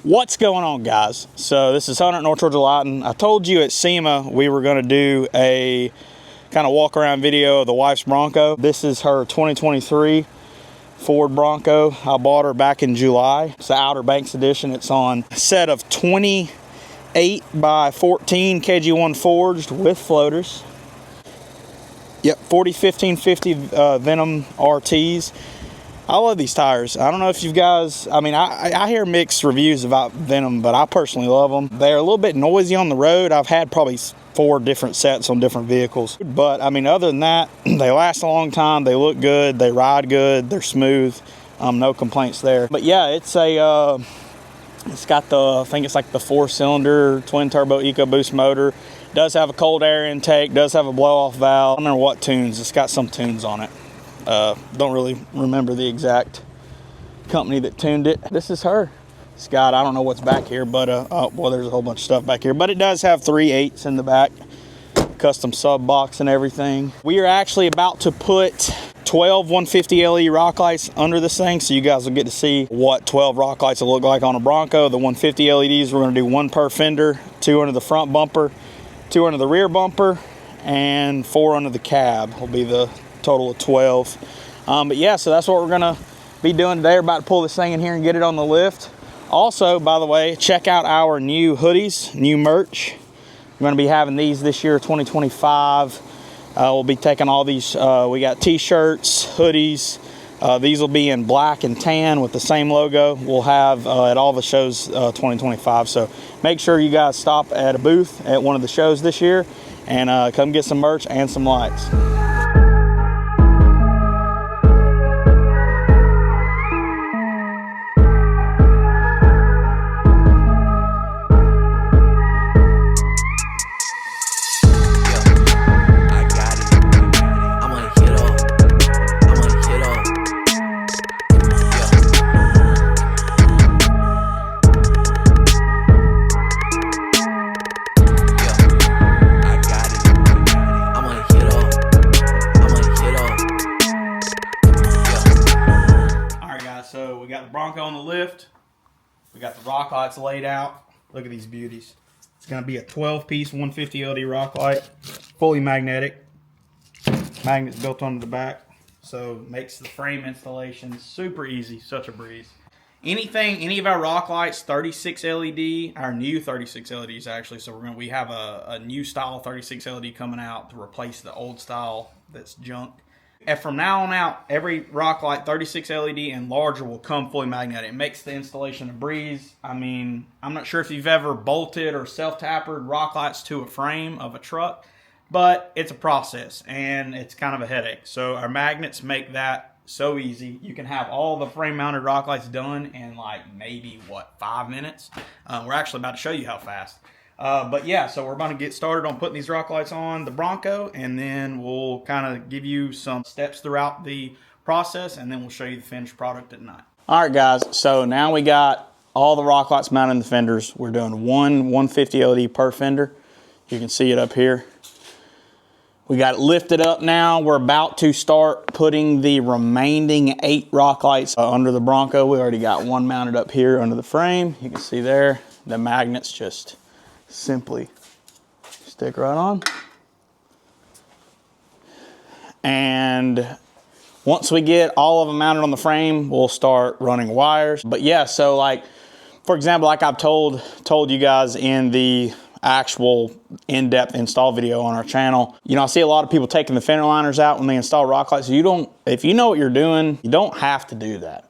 What's going on, guys? So this is Hunter at North Georgia Lighting. I told you at SEMA we were going to do a kind of walk around video of the wife's Bronco. This is her 2023 Ford Bronco. I bought her back in July. It's the Outer Banks edition. It's on a set of 28 by 14 KG1 forged with floaters. Yep, 40-15-50 Venom RTs. I love these tires. I don't know if you guys, I hear mixed reviews about Venom, but I personally love them. They're a little bit noisy on the road. I've had probably 4 different sets on different vehicles. But I mean, other than that, they last a long time. They look good. They ride good. They're smooth. No complaints there. But yeah, it's a, it's got the, I think it's like the 4-cylinder twin turbo EcoBoost motor. Does have a cold air intake. Does have a blow off valve. I don't remember what tunes. It's got some tunes on it. Don't really remember the exact company that tuned it. This is her. It's got, I don't know what's back here, but well, there's a whole bunch of stuff back here, but it does have 3 8s in the back, custom sub box and everything. We are actually about to put 12 150 LED rock lights under this thing, so you guys will get to see what 12 rock lights will look like on a Bronco. The 150 LEDs, we're going to do 1 per fender, 2 under the front bumper, 2 under the rear bumper, and 4 under the cab will be the total of 12. But yeah, so that's what we're gonna be doing today. We're about to pull this thing in here and get it on the lift. Also, by the way, check out our new hoodies, new merch. We're gonna be having these this year, 2025. We'll be taking all these, we got t-shirts, hoodies. These will be in black and tan with the same logo. We'll have at all the shows 2025. So make sure you guys stop at a booth at one of the shows this year and come get some merch and some lights. So we got the Bronco on the lift. We got the rock lights laid out. Look at these beauties. It's going to be a 12-piece 150 LD rock light, fully magnetic. Magnets built onto the back, so makes the frame installation super easy, such a breeze. Any of our rock lights, 36 LED, our new 36 LEDs actually. So we have a new style 36 LED coming out to replace the old style that's junk. And from now on out, every rock light, 36 LED and larger, will come fully magnetic. It makes the installation a breeze. I mean, I'm not sure if you've ever bolted or self-tapered rock lights to a frame of a truck, but it's a process and it's kind of a headache. So our magnets make that so easy. You can have all the frame-mounted rock lights done in like maybe, 5 minutes? We're actually about to show you how fast. But yeah, so we're about to get started on putting these rock lights on the Bronco, and then we'll kind of give you some steps throughout the process, and then we'll show you the finished product at night. All right, guys, so now we got all the rock lights mounted in the fenders. We're doing 1 150 LED per fender. You can see it up here. We got it lifted up now. We're about to start putting the remaining 8 rock lights under the Bronco. We already got 1 mounted up here under the frame. You can see there, the magnets just simply stick right on. And once we get all of them mounted on the frame, we'll start running wires. But yeah, so like, for example, like I've told you guys in the actual in-depth install video on our channel, you know, I see a lot of people taking the fender liners out when they install rock lights. If you know what you're doing, you don't have to do that.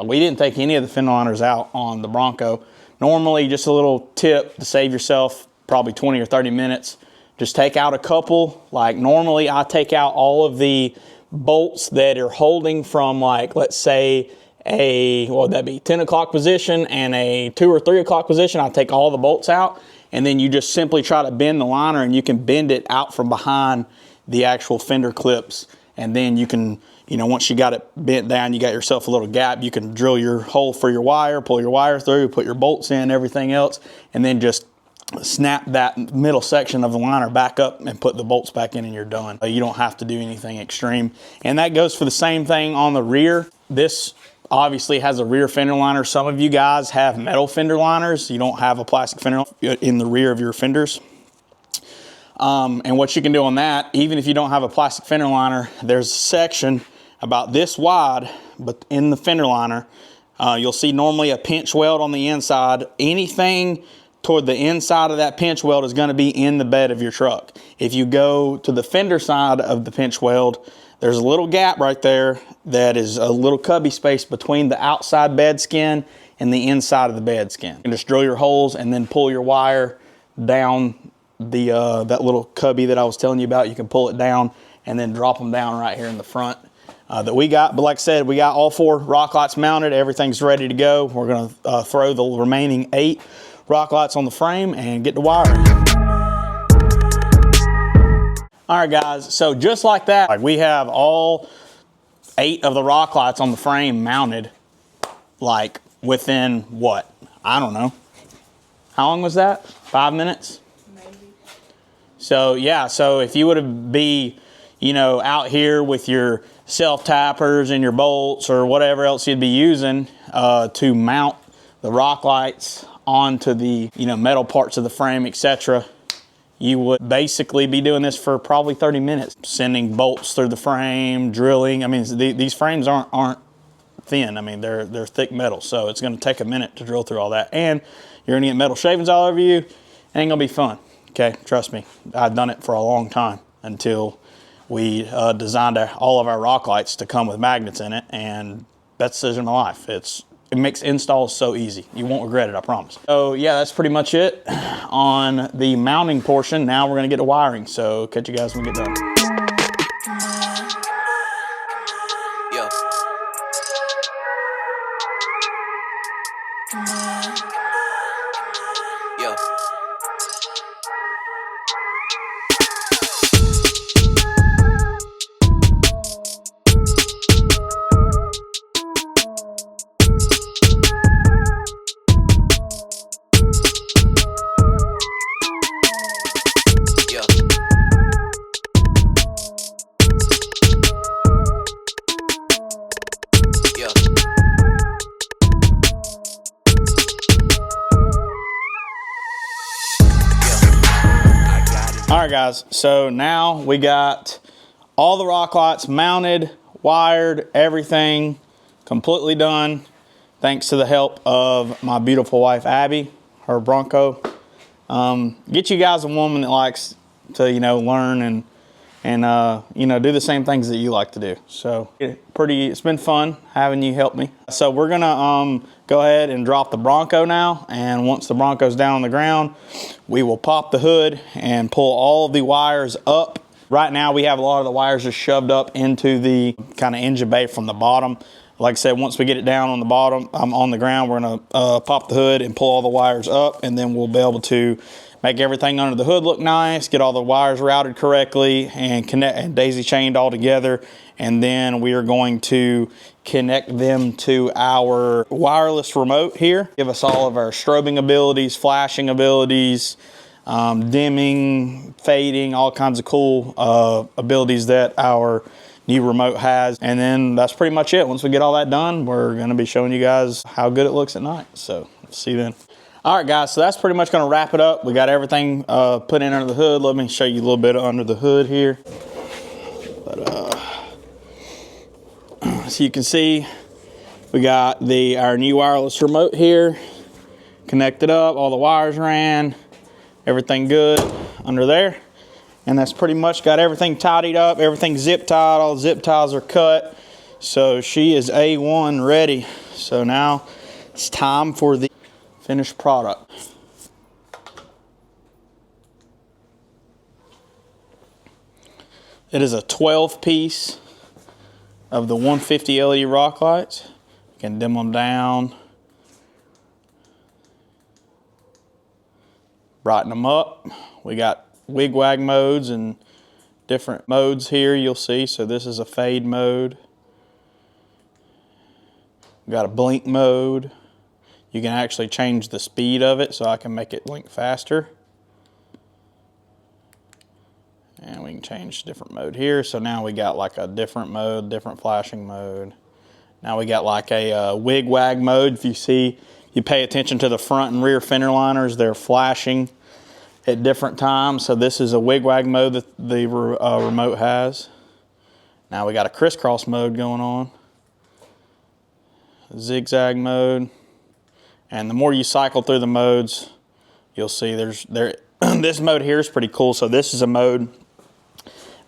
We didn't take any of the fender liners out on the Bronco. Normally, just a little tip to save yourself probably 20 or 30 minutes. Just take out a couple. Like normally I take out all of the bolts that are holding from, like, let's say what would that be, 10 o'clock position and a 2 or 3 o'clock position. I take all the bolts out, and then you just simply try to bend the liner, and you can bend it out from behind the actual fender clips. And then you can, you know, once you got it bent down, you got yourself a little gap, you can drill your hole for your wire, pull your wire through, put your bolts in, everything else, and then just snap that middle section of the liner back up and put the bolts back in, and you're done. You don't have to do anything extreme. And that goes for the same thing on the rear. This obviously has a rear fender liner. Some of you guys have metal fender liners. You don't have a plastic fender in the rear of your fenders. And what you can do on that, even if you don't have a plastic fender liner, there's a section about this wide, but in the fender liner, you'll see normally a pinch weld on the inside. Anything toward the inside of that pinch weld is going to be in the bed of your truck. If you go to the fender side of the pinch weld, there's a little gap right there that is a little cubby space between the outside bed skin and the inside of the bed skin. You can just drill your holes and then pull your wire down the that little cubby that I was telling you about. You can pull it down and then drop them down right here in the front that we got. But like I said, we got all 4 rock lights mounted. Everything's ready to go. We're going to throw the remaining 8 rock lights on the frame and get the wiring. All right, guys, so just like that, like we have all 8 of the rock lights on the frame mounted, like within what? I don't know. How long was that? 5 minutes? Maybe. So yeah, so if you would be, you know, out here with your self-tappers and your bolts or whatever else you'd be using to mount the rock lights onto the, you know, metal parts of the frame, etc., you would basically be doing this for probably 30 minutes, sending bolts through the frame, drilling. I mean, these frames aren't thin. I mean, they're thick metal, so it's going to take a minute to drill through all that, and you're going to get metal shavings all over you. It ain't going to be fun. Okay, trust me. I've done it for a long time until we designed all of our rock lights to come with magnets in it, and best decision of my life. It makes installs so easy. You won't regret it, I promise. So yeah, that's pretty much it on the mounting portion. Now we're gonna get to wiring. So catch you guys when we get done. Yeah. Yeah. All right, guys, so now we got all the rock lights mounted, wired, everything completely done, thanks to the help of my beautiful wife, Abby, her Bronco. Get you guys a woman that likes to, you know, learn and you know, do the same things that you like to do. So it's been fun having you help me. So we're gonna go ahead and drop the Bronco now, and once the Bronco's down on the ground, we will pop the hood and pull all of the wires up. Right now we have a lot of the wires just shoved up into the kind of engine bay from the bottom. Like I said, once we get it down on the bottom, on the ground, we're gonna pop the hood and pull all the wires up, and then we'll be able to make everything under the hood look nice, get all the wires routed correctly, and connect and daisy chained all together. And then we are going to connect them to our wireless remote here. Give us all of our strobing abilities, flashing abilities, dimming, fading, all kinds of cool abilities that our new remote has. And then that's pretty much it. Once we get all that done, we're gonna be showing you guys how good it looks at night. So see you then. All right, guys, so that's pretty much gonna wrap it up. We got everything put in under the hood. Let me show you a little bit under the hood here. But so you can see, we got our new wireless remote here, connected up, all the wires ran, everything good under there. And that's pretty much got everything tidied up, everything zip tied, all the zip ties are cut. So she is A1 ready. So now it's time for the finished product. It is a 12 piece of the 150 LED rock lights. You can dim them down, brighten them up. We got wig-wag modes and different modes here you'll see. So this is a fade mode. We got a blink mode. You can actually change the speed of it, so I can make it blink faster. And we can change different mode here. So now we got like a different mode, different flashing mode, Now we got like a wig wag mode. If you see, you pay attention to the front and rear fender liners, they're flashing at different times. So this is a wig wag mode that the remote has. Now we got a crisscross mode going on, zigzag mode, and the more you cycle through the modes, you'll see this mode here is pretty cool. So this is a mode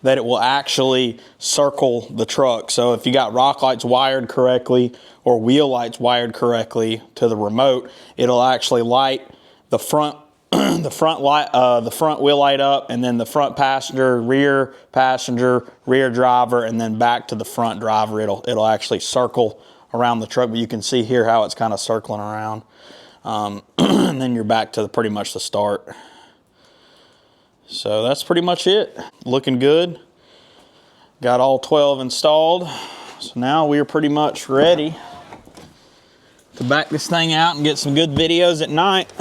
that it will actually circle the truck. So if you got rock lights wired correctly or wheel lights wired correctly to the remote, it'll actually light the front the front wheel light up, and then the front passenger, rear driver, and then back to the front driver. It'll actually circle around the truck, but you can see here how it's kind of circling around. And then you're back to pretty much the start. So that's pretty much it. Looking good. Got all 12 installed. So now we're pretty much ready to back this thing out and get some good videos at night.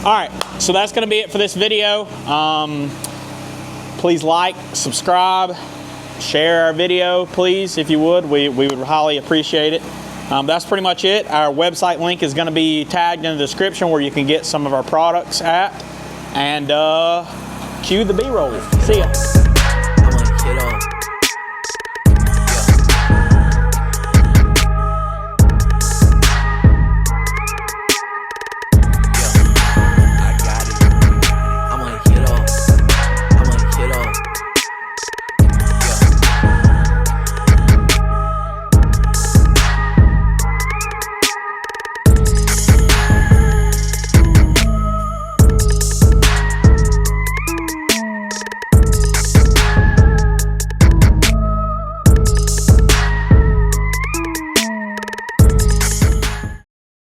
All right, so that's gonna be it for this video. Please like, subscribe, share our video, please, if you would. We would highly appreciate it. That's pretty much it. Our website link is gonna be tagged in the description where you can get some of our products at. And cue the B-roll. See ya.